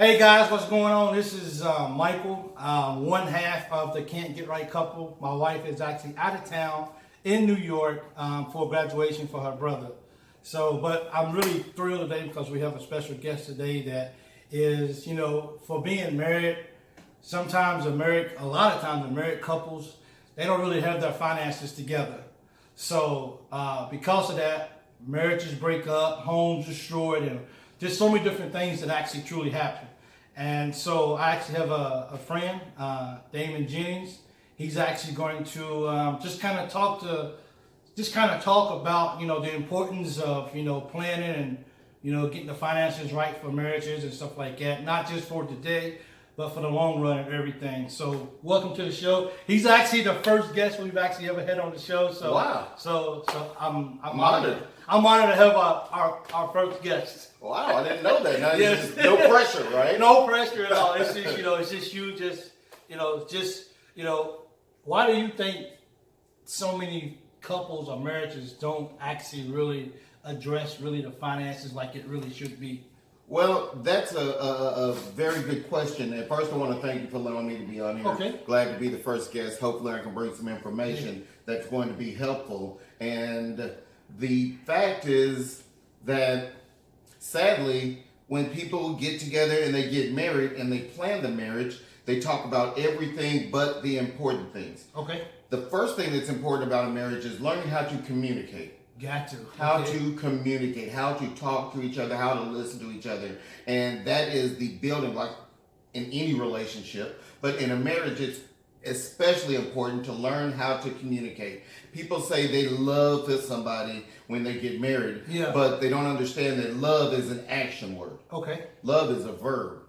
Hey guys, what's going on? This is Michael, one half of the Can't Get Right couple. My wife is actually out of town in New York for graduation for her brother. But I'm really thrilled today because we have a special guest today that is, for being married, a lot of times the married couples, they don't really have their finances together. So because of that, marriages break up, homes destroyed, and there's so many different things that actually truly happen. And so I actually have a friend, Damon Jennings. He's actually going to just kind of talk about, the importance of, planning and, getting the finances right for marriages and stuff like that. Not just for today, but for the long run and everything. So welcome to the show. He's actually the first guest we've actually ever had on the show. So wow. So I'm honored. I'm honored to have our first guest. Wow, I didn't know that. Now, Yes. No pressure, right? No pressure at all. It's just why do you think so many couples or marriages don't actually really address the finances like it really should be? Well, that's a very good question. And first, I want to thank you for allowing me to be on here. Okay. Glad to be the first guest. Hopefully, I can bring some information that's going to be helpful. And the fact is that, sadly, when people get together and they get married and they plan the marriage, they talk about everything but the important things. Okay. The first thing that's important about a marriage is learning how to communicate. Got to. How to communicate, how to talk to each other, how to listen to each other. And that is the building block in any relationship. But in a marriage, it's especially important to learn how to communicate. People say they love somebody when they get married, but they don't understand that love is an action word. Okay. Love is a verb.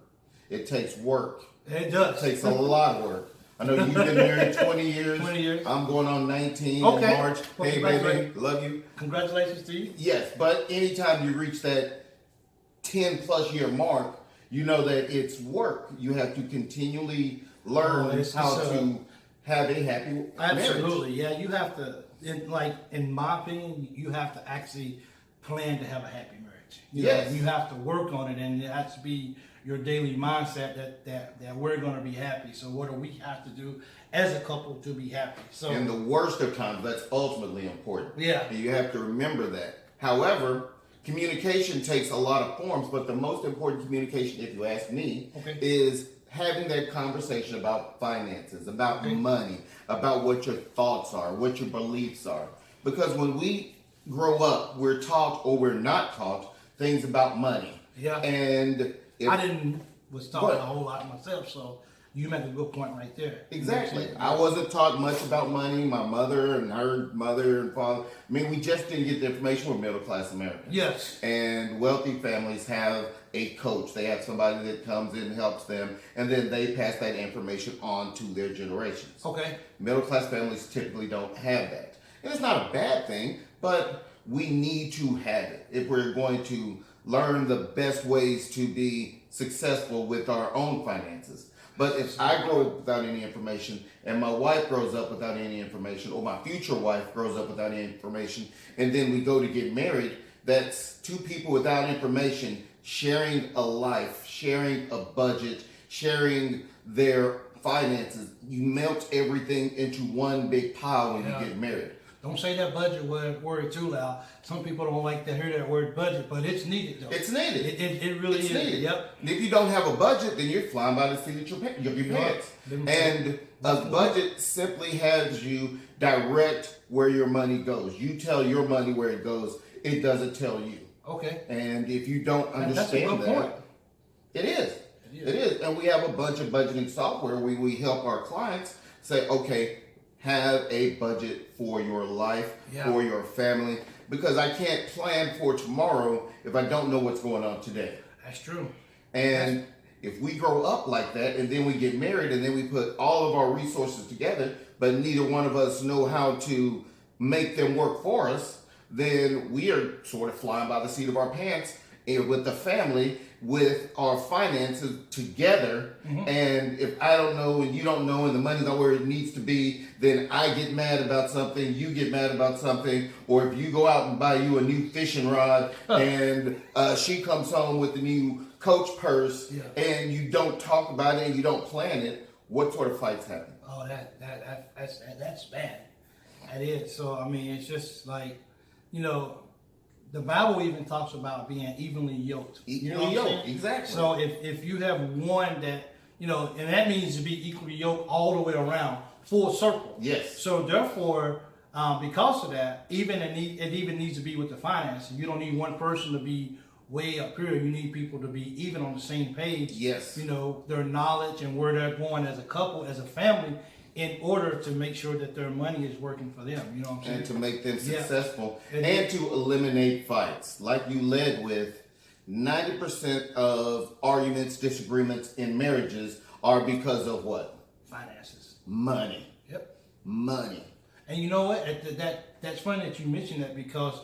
It takes work. It does. It takes a lot of work. I know you've been married 20 years. 20 years. I'm going on 19 in March. Well, hey, baby, love you. Congratulations to you. Yes, but anytime you reach that 10 plus year mark, you know that it's work. You have to continually learn how to have a happy marriage. Absolutely, yeah. You have to, in my opinion, you have to actually plan to have a happy marriage. You have to work on it, and it has to be your daily mindset that we're going to be happy. So what do we have to do as a couple to be happy? So in the worst of times, that's ultimately important. Yeah. And you have to remember that. However, communication takes a lot of forms, but the most important communication, if you ask me, is having that conversation about finances, about money, about what your thoughts are, what your beliefs are. Because when we grow up, we're taught or we're not taught things about money. Yeah. And was taught a whole lot myself, so you make a good point right there. Exactly. I wasn't taught much about money. My mother and her mother and father, we just didn't get the information. We're middle class Americans. Yes. And wealthy families have a coach. They have somebody that comes in and helps them, and then they pass that information on to their generations. Okay. Middle class families typically don't have that. And it's not a bad thing, but we need to have it if we're going to learn the best ways to be successful with our own finances. But if I grow up without any information, and my wife grows up without any information, or my future wife grows up without any information, and then we go to get married, that's two people without information sharing a life, sharing a budget, sharing their finances. You melt everything into one big pile when you get married. Don't say that budget word too loud. Some people don't like to hear that word budget, but it's needed though. It's needed. It really is. Needed. Yep. And if you don't have a budget, then you're flying by the seat of your pants. And a budget simply has you direct where your money goes. You tell your money where it goes. It doesn't tell you. Okay. And if you don't understand that's a good point. It is. And we have a bunch of budgeting software where we help our clients say, okay, have a budget for your life, for your family, because I can't plan for tomorrow if I don't know what's going on today. That's true. And if we grow up like that and then we get married and then we put all of our resources together, but neither one of us know how to make them work for us, then we are sort of flying by the seat of our pants with the family, with our finances together. And if I don't know and you don't know and the money's not where it needs to be, then I get mad about something, you get mad about something. Or if you go out and buy you a new fishing rod and she comes home with a new coach purse, Yeah. and you don't talk about it and you don't plan it, what sort of fights happen? Oh, that's bad. That is. So I mean, it's just like, you know, the Bible even talks about being evenly yoked. You know what I'm saying? Exactly. So if you have one that, you know, and that means to be equally yoked all the way around, full circle. Yes. So therefore, because of that, it even needs to be with the finances. You don't need one person to be way up here. You need people to be even on the same page. Yes. You know, their knowledge and where they're going as a couple, as a family, in order to make sure that their money is working for them. You know what I'm saying? And to make them Yeah. successful, And- and to eliminate fights. Like you led with, 90% of arguments, disagreements in marriages are because of what? Finances. Money. Yep. Money. And you know what? That's funny that you mentioned that, because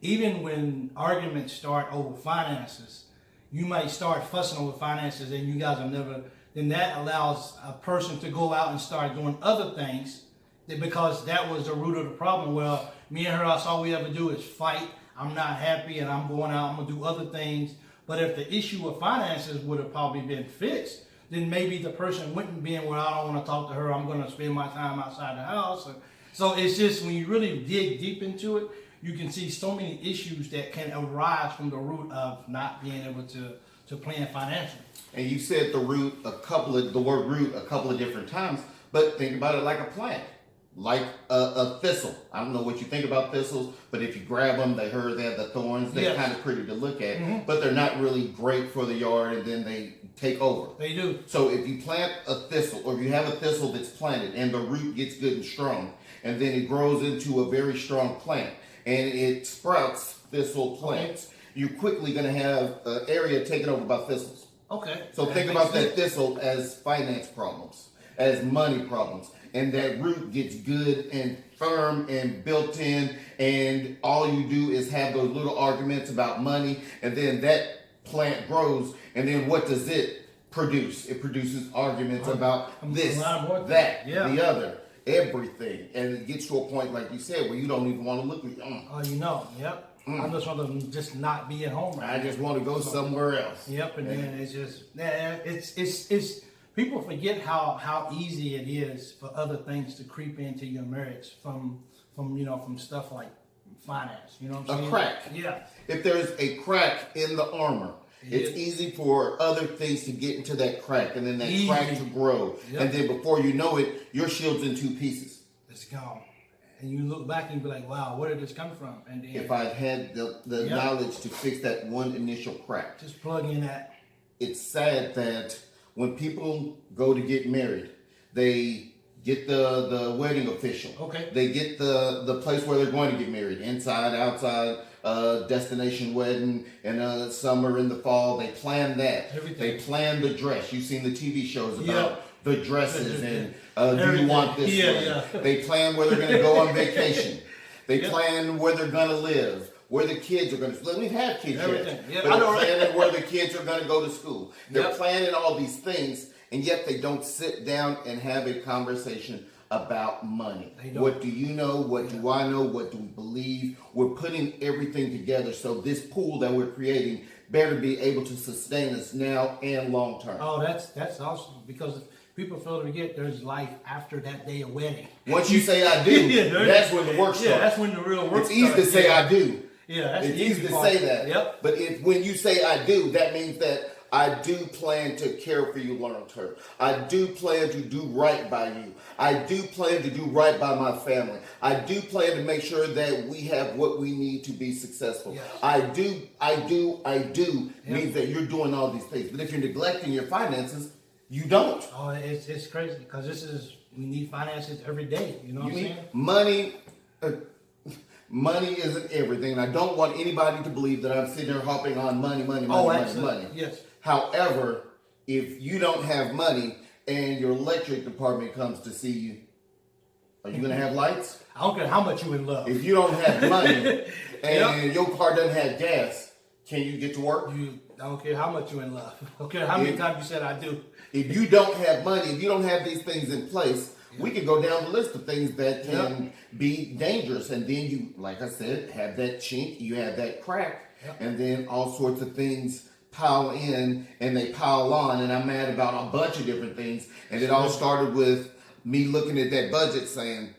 even when arguments start over finances, you might start fussing over finances and you guys have never, then that allows a person to go out and start doing other things because that was the root of the problem. Well, me and her, that's all we ever do is fight. I'm not happy and I'm going out, I'm going to do other things. But if the issue of finances would have probably been fixed, then maybe the person wouldn't be in where I don't want to talk to her. I'm going to spend my time outside the house. So it's just when you really dig deep into it, you can see so many issues that can arise from the root of not being able to plan financially. And you said the word root a couple of different times, but think about it like a plant, like a thistle. I don't know what you think about thistles, but if you grab them, they have the thorns. They're Yes. kind of pretty to look at, but they're not really great for the yard, and then they take over. They do. So if you plant a thistle, or if you have a thistle that's planted and the root gets good and strong, and then it grows into a very strong plant, and it sprouts thistle plants, you're quickly going to have an area taken over by thistles. Okay. So think about that thistle as finance problems, as money problems, and that root gets good and firm and built in, and all you do is have those little arguments about money, and then that plant grows, and then what does it produce? It produces arguments about this, that, the other, everything, and it gets to a point, like you said, where you don't even want to look at Oh, you know, yep. I just want to just not be at home right I just want to go somewhere else. Yep, and then it's just, it's people forget how easy it is for other things to creep into your marriage from stuff like finance. You know what I'm saying? A crack. Yeah. If there's a crack in the armor, it's easy for other things to get into that crack, and then that crack to grow. Yep. And then before you know it, your shield's in two pieces. It's gone. And you look back and you be like, wow, where did this come from? And then If I'd had the knowledge to fix that one initial crack. just plug in that. It's sad that when people go to get married, they get the wedding official. Okay. They get the place where they're going to get married, inside, outside, destination wedding, in summer, in the fall. They plan that. Everything. They plan the dress. You've seen the TV shows about the dresses and do Everything. you want this way? Yeah. They plan where they're going to go on vacation. They plan where they're going to live, where the kids are going to. Let me have kids Everything. yet. Yeah, But I know, they're right? planning where the kids are going to go to school. They're Yep. planning all these things, and yet they don't sit down and have a conversation about money. They don't. What do you know? What do I know? What do we believe? We're putting everything together, so this pool that we're creating better be able to sustain us now and long term. Oh, that's awesome, because people fail to forget there's life after that day of wedding. Once you say I do, that's when the work starts. Yeah, that's when the real work It's easy to say I do. Yeah, that's It's the easy to part. say that. Yep. But when you say I do, that means that I do plan to care for you long term. I do plan to do right by you. I do plan to do right by my family. I do plan to make sure that we have what we need to be successful. Yes. I do means that you're doing all these things. But if you're neglecting your finances, you don't. Oh, it's crazy, because we need finances every day. You know what I'm saying? Money. Money isn't everything, and I don't want anybody to believe that I'm sitting there hopping on money. Absolutely. Yes. However, if you don't have money and your electric department comes to see you, are you going to have lights? I don't care how much you in love. If you don't have money and your car doesn't have gas, can you get to work? I don't care how much you in love. I don't care how many times you said I do. If you don't have money, if you don't have these things in place, we can go down the list of things that can be dangerous. And then you, like I said, have that chink, you have that crack, and then all sorts of things pile in and they pile on, and I'm mad about a bunch of different things. And it all started with me looking at that budget saying,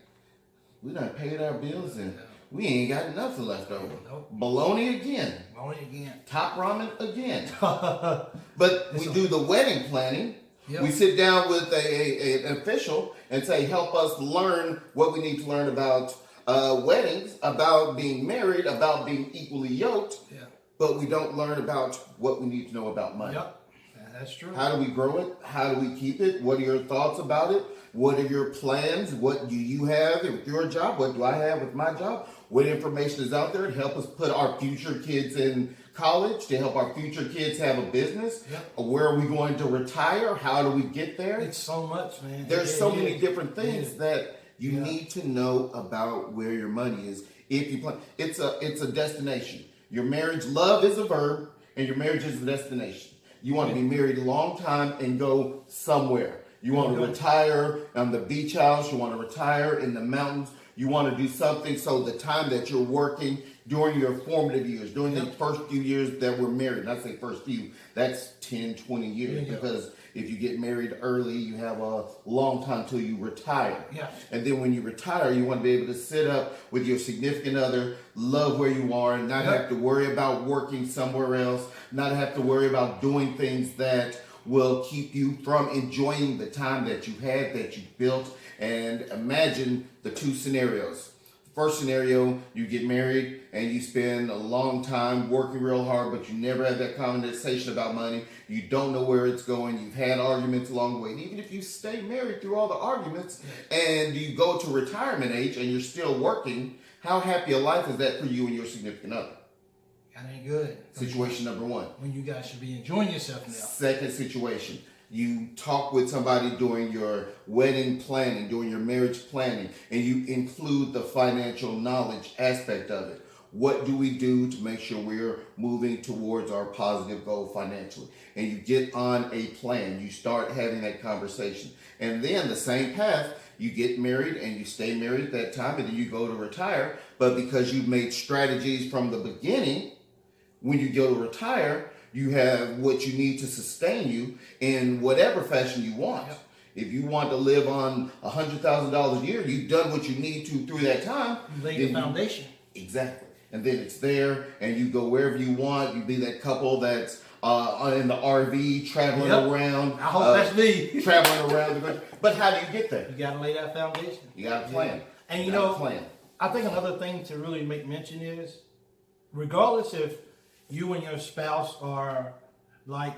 we done paid our bills and we ain't got nothing left over. Nope. Bologna again. Bologna again. Top ramen again. But we do the wedding planning. Yep. We sit down with an official and say, help us learn what we need to learn about weddings, about being married, about being equally yoked. Yeah. But we don't learn about what we need to know about money. Yep. That's true. How do we grow it? How do we keep it? What are your thoughts about it? What are your plans? What do you have with your job? What do I have with my job? What information is out there to help us put our future kids in college, to help our future kids have a business? Yep. Where are we going to retire? How do we get there? It's so much, man. There's so many different things that you need to know about where your money is. If you plan, it's a destination. Your marriage, love is a verb, and your marriage is a destination. You want to be married a long time and go somewhere. You want to retire on the beach house. You want to retire in the mountains. You want to do something so the time that you're working during your formative years, during the first few years that we're married, and I say first few, that's 10, 20 years. Because if you get married early, you have a long time till you retire. Yeah. And then when you retire, you want to be able to sit up with your significant other, love where you are, and not have to worry about working somewhere else, not have to worry about doing things that will keep you from enjoying the time that you had, that you built. And imagine the two scenarios. First scenario, you get married and you spend a long time working real hard, but you never have that conversation about money. You don't know where it's going. You've had arguments along the way. And even if you stay married through all the arguments and you go to retirement age and you're still working, how happy a life is that for you and your significant other? That ain't good. Situation number one. When you guys should be enjoying yourself now. Second situation. You talk with somebody during your wedding planning, during your marriage planning, and you include the financial knowledge aspect of it. What do we do to make sure we're moving towards our positive goal financially? And you get on a plan. You start having that conversation. And then the same path, you get married and you stay married at that time, and then you go to retire. But because you've made strategies from the beginning, when you go to retire, you have what you need to sustain you in whatever fashion you want. Yep. If you want to live on $100,000 a year, you've done what you need to through that time. You lay the foundation. Exactly. And then it's there, and you go wherever you want. You be that couple that's in the RV traveling around. I hope that's me. Traveling around the country. But how do you get there? You got to lay that foundation. You got to plan. And you know, I think another thing to really make mention is, regardless if you and your spouse are like,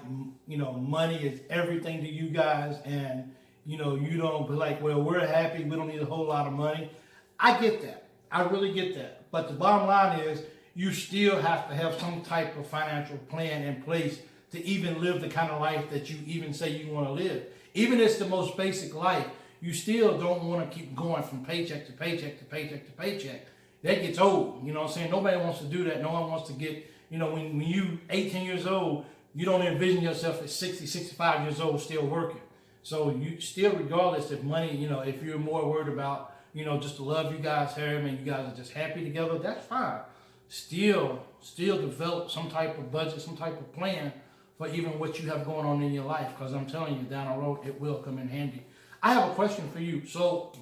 money is everything to you guys, and, you don't be like, well, we're happy, we don't need a whole lot of money. I get that. I really get that. But the bottom line is, you still have to have some type of financial plan in place to even live the kind of life that you even say you want to live. Even if it's the most basic life, you still don't want to keep going from paycheck to paycheck to paycheck to paycheck. That gets old. You know what I'm saying? Nobody wants to do that. No one wants to get, when you 18 years old, you don't envision yourself at 60, 65 years old still working. So you still, regardless if money, if you're more worried about, just the love you guys have and you guys are just happy together, that's fine. Still develop some type of budget, some type of plan for even what you have going on in your life. Because I'm telling you, down the road, it will come in handy. I have a question for you. So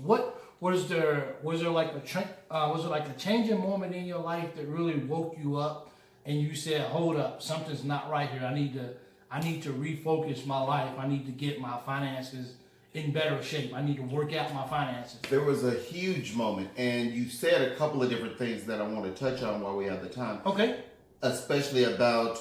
was there like a changing moment in your life that really woke you up and you said, hold up, something's not right here. I need to refocus my life. I need to get my finances in better shape. I need to work out my finances. There was a huge moment, and you said a couple of different things that I want to touch on while we have the time. Okay. Especially about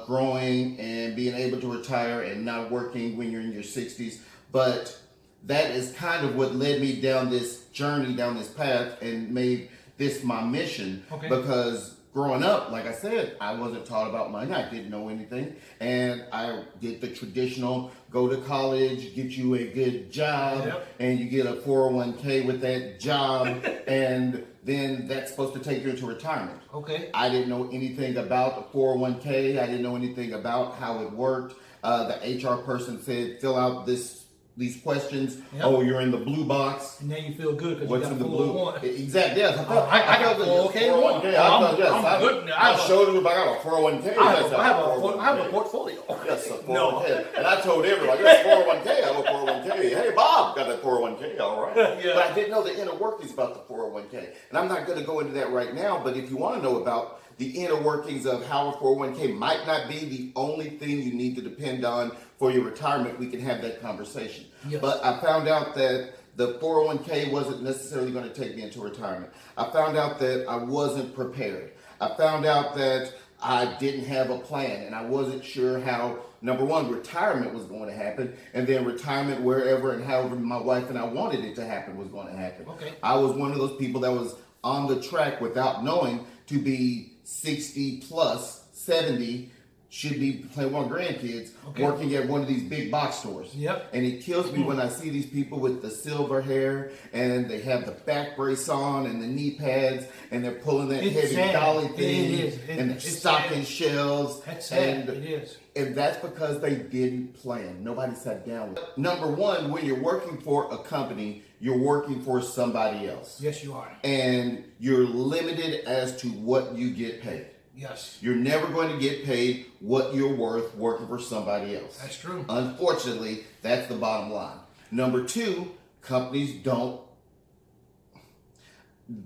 growing and being able to retire and not working when you're in your 60s. But that is kind of what led me down this journey, down this path, and made this my mission. Okay. Because growing up, like I said, I wasn't taught about money. I didn't know anything. And I did the traditional, go to college, get you a good job, and you get a 401k with that job, and then that's supposed to take you into retirement. Okay. I didn't know anything about the 401k. I didn't know anything about how it worked. The HR person said, fill out this these questions. Yep. Oh, you're in the blue box. And now you feel good because you What's got in a the blue? 401. Exactly. Yes. I got a 401k. I'm good now. I showed you. I got a 401k. I have a portfolio. Yes, a 401k. No. And I told everybody, yes, 401k. I have a 401k. Hey, Bob, got that 401k. All right. Yeah. But I didn't know the inner workings about the 401k. And I'm not going to go into that right now. But if you want to know about the inner workings of how a 401k might not be the only thing you need to depend on for your retirement, we can have that conversation. Yes. But I found out that the 401k wasn't necessarily going to take me into retirement. I found out that I wasn't prepared. I found out that I didn't have a plan, and I wasn't sure how, number one, retirement was going to happen, and then retirement wherever and however my wife and I wanted it to happen was going to happen. Okay. I was one of those people that was on the track without knowing to be 60 plus, 70, should be playing one grandkids, Okay. working at one of these big box stores. Yep. And it kills me when I see these people with the silver hair and they have the back brace on and the knee pads and they're pulling that It's heavy sad. dolly It thing is. and they're It's stocking sad. shelves. That's sad. And, It is. and that's because they didn't plan. Nobody sat down with it. Number one, when you're working for a company, you're working for somebody else. Yes, you are. And you're limited as to what you get paid. Yes. You're never going to get paid what you're worth working for somebody else. That's true. Unfortunately, that's the bottom line. Number two, companies don't.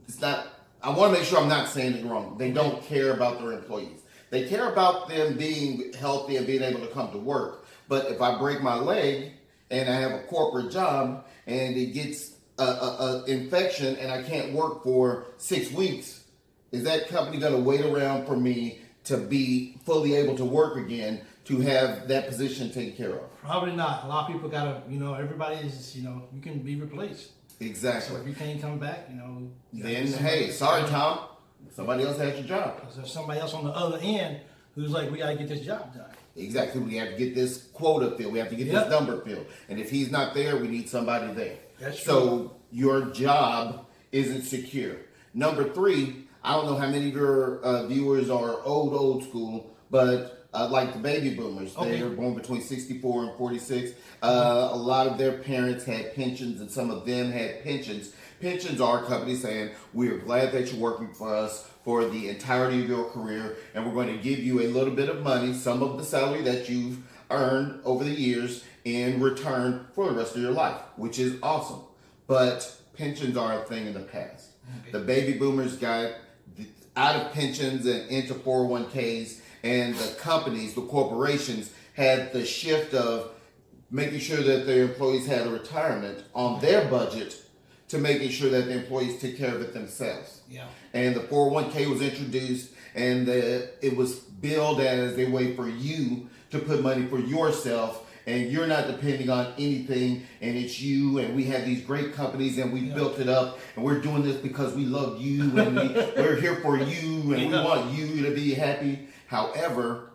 It's not. I want to make sure I'm not saying it wrong. They don't care about their employees. They care about them being healthy and being able to come to work. But if I break my leg and I have a corporate job and it gets a infection and I can't work for 6 weeks, is that company going to wait around for me to be fully able to work again to have that position taken care of? Probably not. A lot of people gotta, everybody is, you can be replaced. Exactly. So if you can't come back, Then, hey, sorry, Tom. Somebody else has your job. Because there's somebody else on the other end who's like, we gotta get this job done. Exactly. We have to get this quota filled. We have to get Yep. this number filled. And if he's not there, we need somebody there. That's So your job isn't secure. Number three, I don't know how many of your viewers are old school, but like the baby boomers, Okay. they were born between 64 and 46. A lot of their parents had pensions, and some of them had pensions. Pensions are companies saying, we are glad that you're working for us for the entirety of your career, and we're going to give you a little bit of money, some of the salary that you've earned over the years, in return for the rest of your life, which is awesome. But pensions are a thing in the past. Okay. The baby boomers got out of pensions and into 401ks, and the companies, the corporations, had the shift of making sure that their employees had a retirement on their budget to making sure that the employees took care of it themselves. Yeah. And the 401k was introduced, and it was billed as a way for you to put money for yourself, and you're not depending on anything, and it's you, and we have these great companies, and we built it up, and we're doing this because we love you, and we're here for you, and we want you to be happy. However,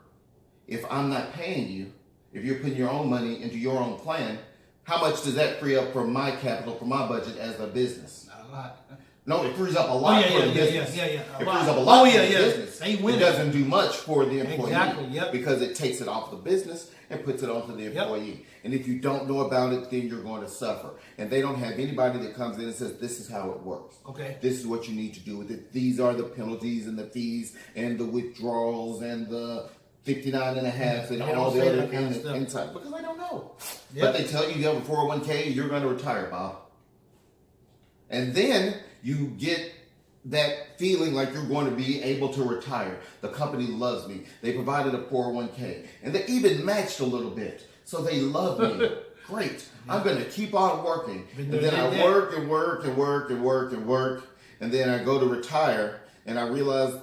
if I'm not paying you, if you're putting your own money into your own plan, how much does that free up for my capital, for my budget as a business? Not a lot. No, it frees up a lot for the business. Yeah. It frees up a lot for the business. They It win. doesn't do much for the employee. Exactly, yep. Because it takes it off the business and puts it onto the employee. And if you don't know about it, then you're going to suffer. And they don't have anybody that comes in and says, this is how it works. Okay. This is what you need to do with it. These are the penalties and the fees and the withdrawals and the 59 and a half and all the other inside. Because they don't know. Yep. But they tell you you have a 401k, you're going to retire, Bob. And then you get that feeling like you're going to be able to retire. The company loves me. They provided a 401k. And they even matched a little bit. So they love me. Great. I'm going to keep on working. And then I work and work and work and work and work. And then I go to retire. And I realize,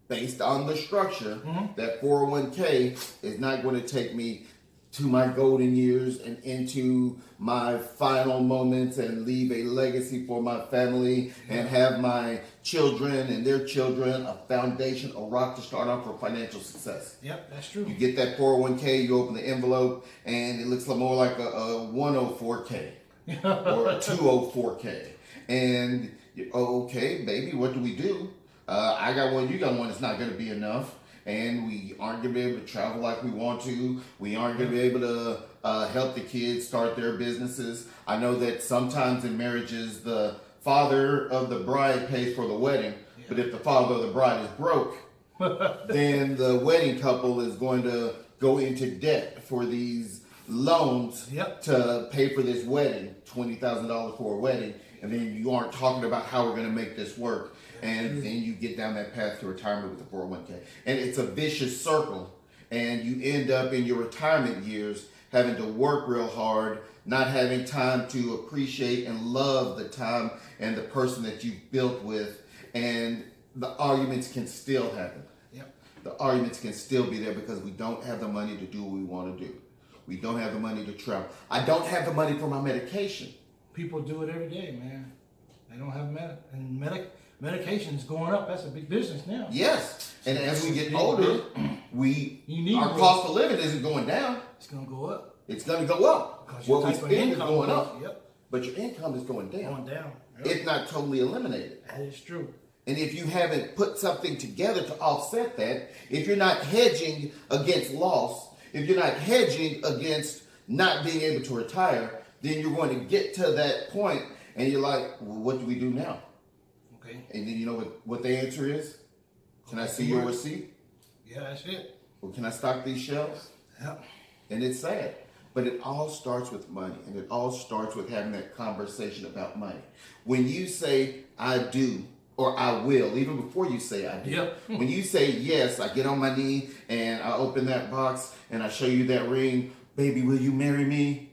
based on the structure, that 401k is not going to take me to my golden years and into my final moments and leave a legacy for my family and have my children and their children a foundation, a rock to start off for financial success. Yep, that's true. You get that 401k, you open the envelope, and it looks more like a 104k or a 204k. And, okay, baby, what do we do? I got one, you got one, it's not going to be enough. And we aren't going to be able to travel like we want to. We aren't going to be able to help the kids start their businesses. I know that sometimes in marriages, the father of the bride pays for the wedding, but if the father of the bride is broke, then the wedding couple is going to go into debt for these loans to pay for this wedding, $20,000 for a wedding, and then you aren't talking about how we're going to make this work, and then you get down that path to retirement with the 401k, and it's a vicious circle, and you end up in your retirement years having to work real hard, not having time to appreciate and love the time and the person that you've built with, and the arguments can still happen. The arguments can still be there because we don't have the money to do what we want to do. We don't have the money to travel. I don't have the money for my medication. People do it every day, man. They don't have medication is going up. That's a big business now. Yes, and as we get older, our cost of living isn't going down. It's going to go up. It's going to go up. What we spend is going up, Yep. but your income is going down. Going down. Yep. It's not totally eliminated. That is true. And if you haven't put something together to offset that, if you're not hedging against loss, if you're not hedging against not being able to retire, then you're going to get to that point and you're like, well, what do we do now? Okay. And then you know what the answer is? Can I see your receipt? Yeah, that's it. Well, can I stock these shelves? Yep. And it's sad. But it all starts with money. And it all starts with having that conversation about money. When you say, I do, or I will, even before you say I do. Yep. When you say yes, I get on my knee and I open that box and I show you that ring. Baby, will you marry me?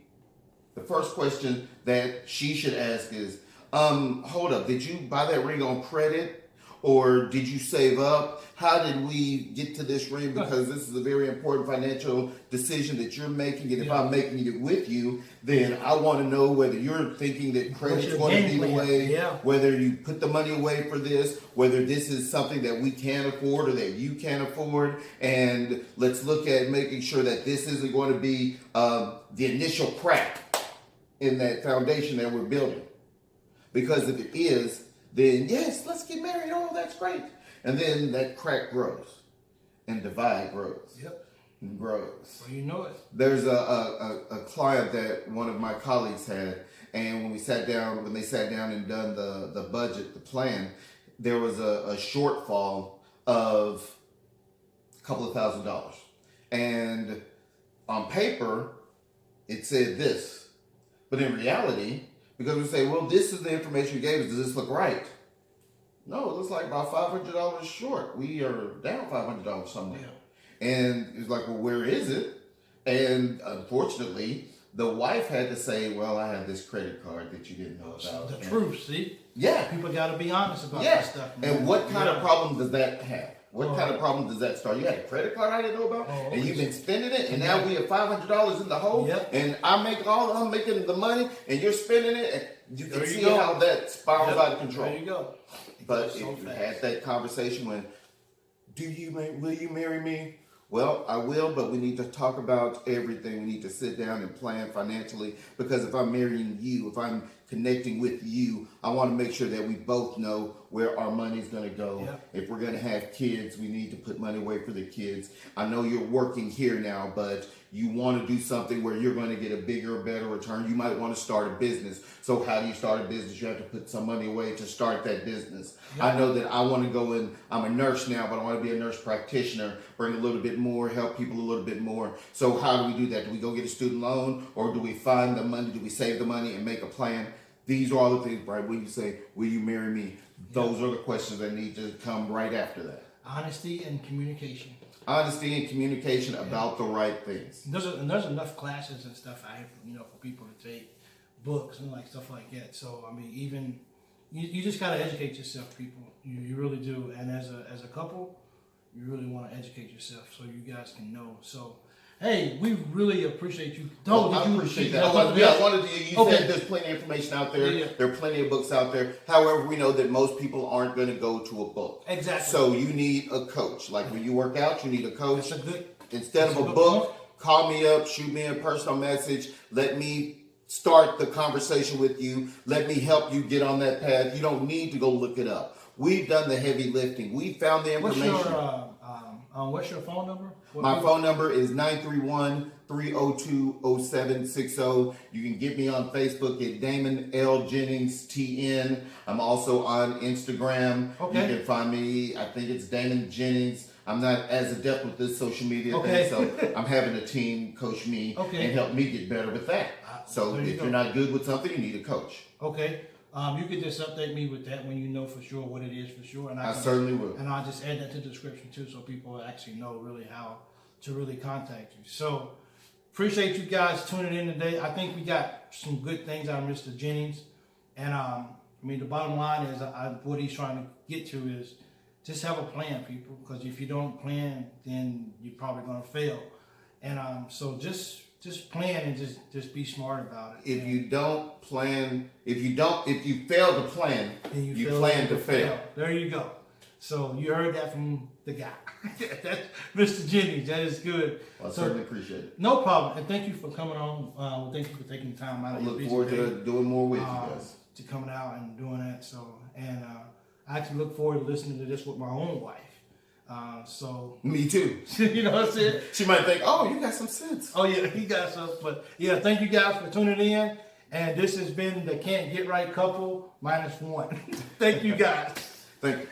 The first question that she should ask is, hold up, did you buy that ring on credit? Or did you save up? How did we get to this ring? Because this is a very important financial decision that you're making. And if I'm making it with you, then I want to know whether you're thinking that credit's going to be the way, whether you put the money away for this, whether this is something that we can afford or that you can afford. And let's look at making sure that this isn't going to be the initial crack in that foundation that we're building. Because if it is, then yes, let's get married. Oh, that's great. And then that crack grows and divide grows. Yep. And grows. Well, you know it. There's a client that one of my colleagues had, and when they sat down and done the budget, the plan, there was a shortfall of a couple of $1,000. And on paper, it said this. But in reality, because we say, well, this is the information you gave us. Does this look right? No, it looks like about $500 short. We are down $500 somewhere. Yeah. And it's like, well, where is it? And unfortunately, the wife had to say, well, I have this credit card that you didn't know about. The truth, see? Yeah. People got to be honest about that stuff. Man. And what kind of problem does that have? What kind of problem does that start? You had a credit card I didn't know about, and you've been spending it, and now we have $500 in the hole, and I'm making the money, and you're spending it, and you can see how that spirals out of control. There you go. But if you had that conversation when, will you marry me? Well, I will, but we need to talk about everything. We need to sit down and plan financially, because if I'm marrying you, if I'm connecting with you, I want to make sure that we both know where our money's going to go. Yep. If we're going to have kids, we need to put money away for the kids. I know you're working here now, but you want to do something where you're going to get a bigger or better return. You might want to start a business. So how do you start a business? You have to put some money away to start that business. Yep. I know that I want to go in, I'm a nurse now, but I want to be a nurse practitioner, bring a little bit more, help people a little bit more. So how do we do that? Do we go get a student loan, or do we find the money? Do we save the money and make a plan? These are all the things, right? When you say, will you marry me? Those are the questions that need to come right after that. Honesty and communication. Honesty and communication about the right things. There's enough classes and stuff out here, for people to take, books and stuff like that. So I mean, even you just gotta educate yourself, people. You really do. And as a couple, you really want to educate yourself so you guys can know. So. Hey, we really appreciate you. I appreciate that. I wanted to. You said there's plenty of information out there. Yeah. There are plenty of books out there. However, we know that most people aren't going to go to a book. Exactly. So you need a coach. Like when you work out, you need a coach. Instead of a book, call me up, shoot me a personal message. Let me start the conversation with you. Let me help you get on that path. You don't need to go look it up. We've done the heavy lifting. We found the information. What's your What's your phone number? My phone number is 931-302-0760. You can get me on Facebook at Damon L Jennings TN. I'm also on Instagram. Okay. You can find me, I think it's Damon Jennings. I'm not as adept with this social media Okay. thing, so I'm having a team coach me and help me get better with that. So if you're not good with something, you need a coach. Okay. You could just update me with that when you know for sure what it is for sure. And I certainly will. And I'll just add that to the description too, so people actually know really how to really contact you. So appreciate you guys tuning in today. I think we got some good things out of Mr. Jennings. And I mean, the bottom line is what he's trying to get to is just have a plan, people. Because if you don't plan, then you're probably going to fail. And so just plan and just be smart about it. If you don't plan, if you fail to plan, then you plan to fail. There you go. So you heard that from the guy. That's Mr. Jennings. That is good. Well, I certainly appreciate it. No problem. And thank you for coming on. Thank you for taking time out of your busy Look forward day, to doing more with you guys. to coming out and doing that. So, and I actually look forward to listening to this with my own wife. So Me too. you know what I'm saying? She might think, oh, you got some sense. Oh yeah, he got some. But yeah, thank you guys for tuning in. And this has been the Can't Get Right Couple -1. Thank you guys. Thank you.